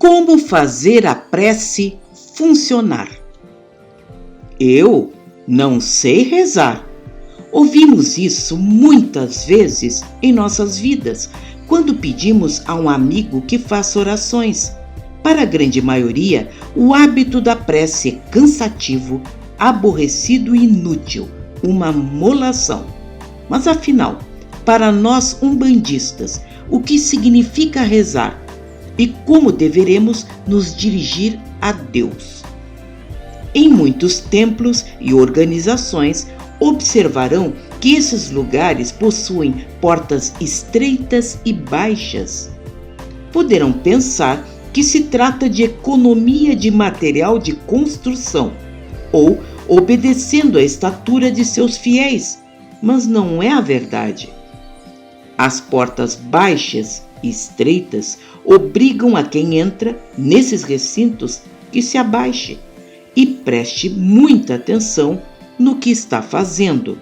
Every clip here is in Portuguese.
Como fazer a prece funcionar? Eu não sei rezar. Ouvimos isso muitas vezes em nossas vidas, quando pedimos a um amigo que faça orações. Para a grande maioria, o hábito da prece é cansativo, aborrecido e inútil, uma molação. Mas afinal, para nós umbandistas, o que significa rezar e como deveremos nos dirigir a Deus? Em muitos templos e organizações, observarão que esses lugares possuem portas estreitas e baixas. Poderão pensar que se trata de economia de material de construção ou obedecendo à estatura de seus fiéis, mas não é a verdade. As portas baixas e estreitas obrigam a quem entra nesses recintos que se abaixe e preste muita atenção no que está fazendo.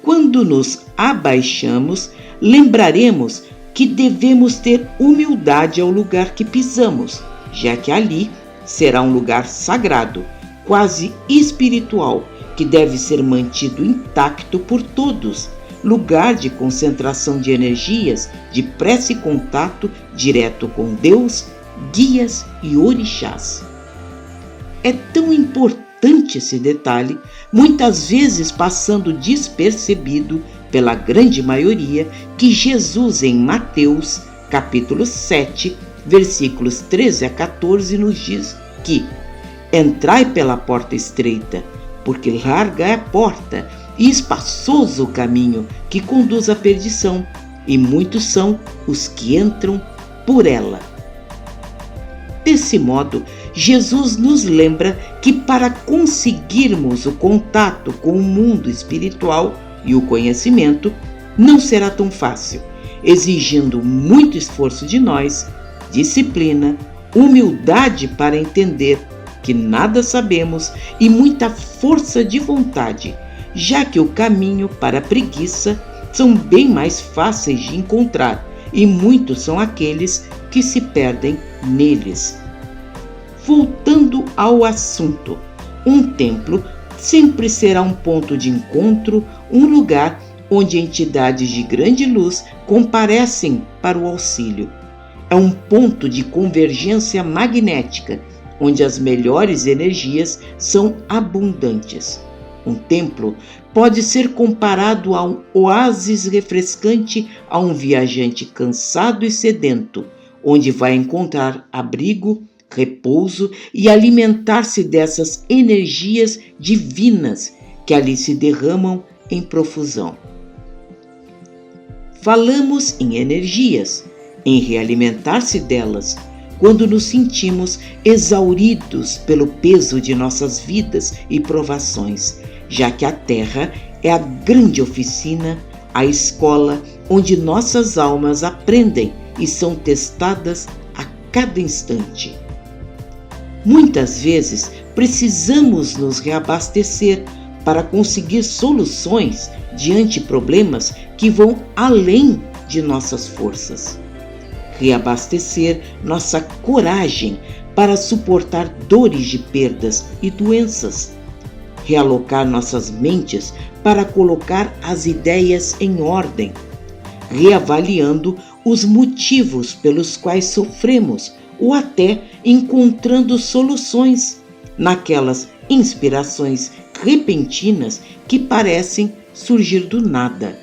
Quando nos abaixamos, lembraremos que devemos ter humildade ao lugar que pisamos, já que ali será um lugar sagrado, quase espiritual, que deve ser mantido intacto por todos, lugar de concentração de energias, de prece e contato direto com Deus, guias e orixás. É tão importante esse detalhe, muitas vezes passando despercebido pela grande maioria, que Jesus em Mateus, capítulo 7, versículos 13 a 14, nos diz que entrai pela porta estreita, porque larga é a porta e espaçoso o caminho que conduz à perdição, e muitos são os que entram por ela. Desse modo, Jesus nos lembra que para conseguirmos o contato com o mundo espiritual e o conhecimento, não será tão fácil, exigindo muito esforço de nós, disciplina, humildade para entender que nada sabemos e muita força de vontade, já que o caminho para a preguiça são bem mais fáceis de encontrar e muitos são aqueles que se perdem neles. Voltando ao assunto, um templo sempre será um ponto de encontro, um lugar onde entidades de grande luz comparecem para o auxílio. É um ponto de convergência magnética, onde as melhores energias são abundantes. Um templo pode ser comparado a um oásis refrescante a um viajante cansado e sedento, onde vai encontrar abrigo, repouso e alimentar-se dessas energias divinas que ali se derramam em profusão. Falamos em energias, em realimentar-se delas, quando nos sentimos exauridos pelo peso de nossas vidas e provações, já que a Terra é a grande oficina, a escola onde nossas almas aprendem e são testadas a cada instante. Muitas vezes precisamos nos reabastecer para conseguir soluções diante de problemas que vão além de nossas forças. Reabastecer nossa coragem para suportar dores de perdas e doenças. Realocar nossas mentes para colocar as ideias em ordem, reavaliando os motivos pelos quais sofremos ou até encontrando soluções naquelas inspirações repentinas que parecem surgir do nada.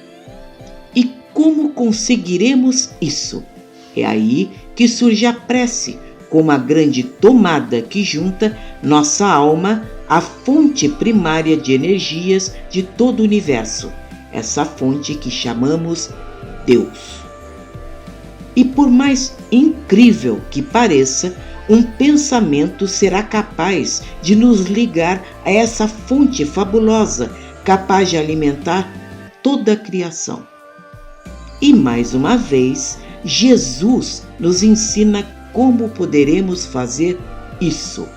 E como conseguiremos isso? É aí que surge a prece, como a grande tomada que junta nossa alma à fonte primária de energias de todo o universo, essa fonte que chamamos Deus. E por mais incrível que pareça, um pensamento será capaz de nos ligar a essa fonte fabulosa, capaz de alimentar toda a criação. E mais uma vez, Jesus nos ensina como poderemos fazer isso.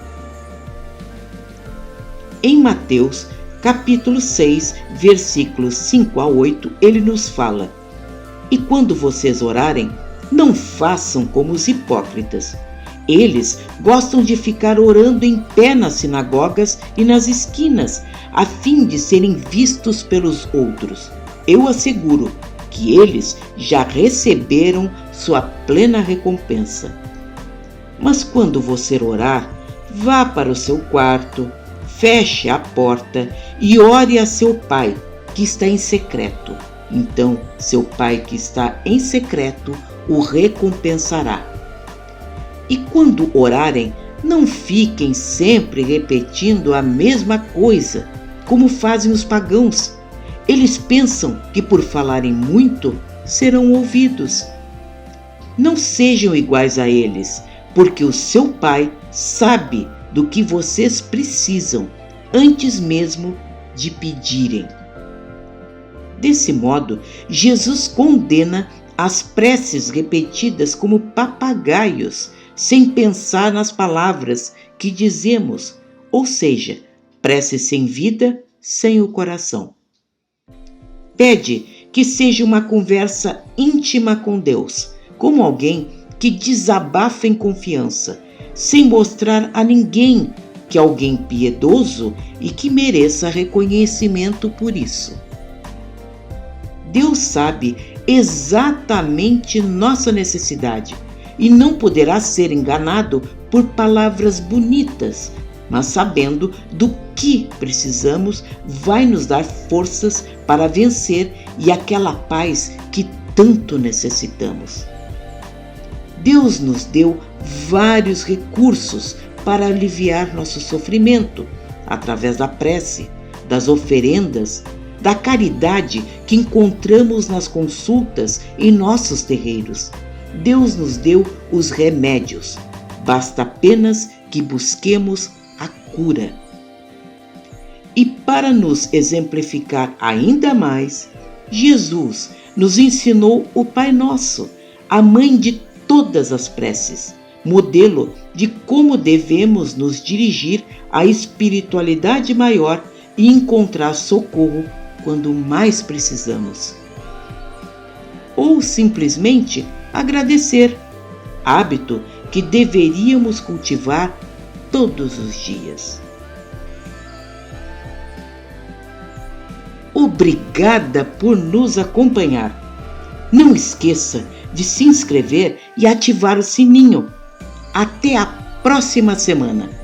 Em Mateus, capítulo 6, versículos 5 a 8, ele nos fala: E quando vocês orarem, não façam como os hipócritas. Eles gostam de ficar orando em pé nas sinagogas e nas esquinas, a fim de serem vistos pelos outros. Eu asseguro que eles já receberam sua plena recompensa. Mas quando você orar, vá para o seu quarto, feche a porta e ore a seu Pai, que está em secreto. Então, seu Pai que está em secreto o recompensará. E quando orarem, não fiquem sempre repetindo a mesma coisa, como fazem os pagãos. Eles pensam que por falarem muito, serão ouvidos. Não sejam iguais a eles, porque o seu Pai sabe do que vocês precisam, antes mesmo de pedirem. Desse modo, Jesus condena as preces repetidas como papagaios, sem pensar nas palavras que dizemos, ou seja, preces sem vida, sem o coração. Pede que seja uma conversa íntima com Deus, como alguém que desabafa em confiança, sem mostrar a ninguém que é alguém piedoso e que mereça reconhecimento por isso. Deus sabe exatamente nossa necessidade e não poderá ser enganado por palavras bonitas, mas sabendo do que precisamos, vai nos dar forças para vencer e aquela paz que tanto necessitamos. Deus nos deu vários recursos para aliviar nosso sofrimento, através da prece, das oferendas, da caridade que encontramos nas consultas em nossos terreiros. Deus nos deu os remédios, basta apenas que busquemos a cura. E para nos exemplificar ainda mais, Jesus nos ensinou o Pai Nosso, a mãe de todas as preces, modelo de como devemos nos dirigir à espiritualidade maior e encontrar socorro quando mais precisamos. Ou simplesmente agradecer, hábito que deveríamos cultivar todos os dias. Obrigada por nos acompanhar. Não esqueça de se inscrever e ativar o sininho. Até a próxima semana!